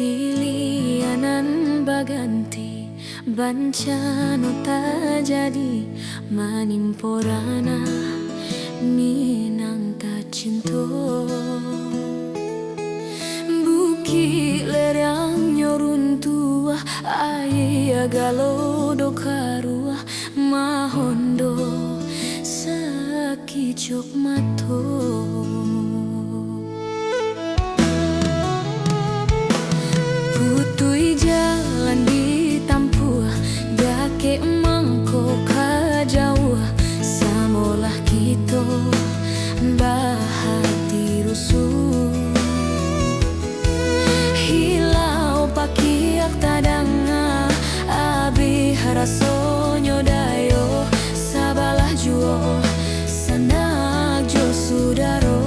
Tilianan baganti bancano ta jadi manimporana minang ta cinto buki lerang nyoruntua ai agalo do karua mahondo sakijok mato putui jalan ditampu dake mangko kajauh samolah kito bahati rusuh hilau pakiak tadanga abi harasonyo dayo sabalah juo sanak jo sudaro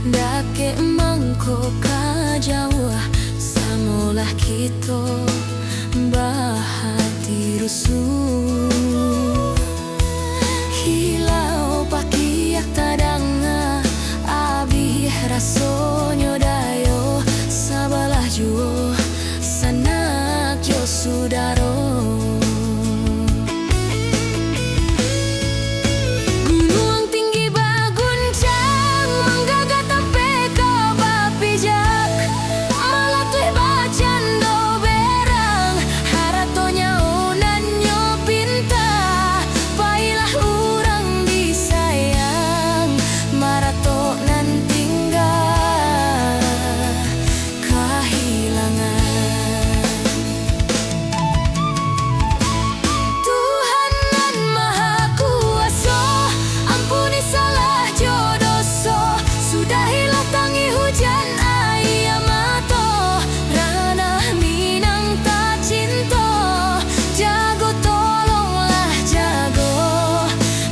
dake mangko kajauh samolah kito bahati rusuh hilau pakiak tadanga abi rasonyo dayo sabalah juo sanak jo sudaro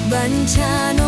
Bancano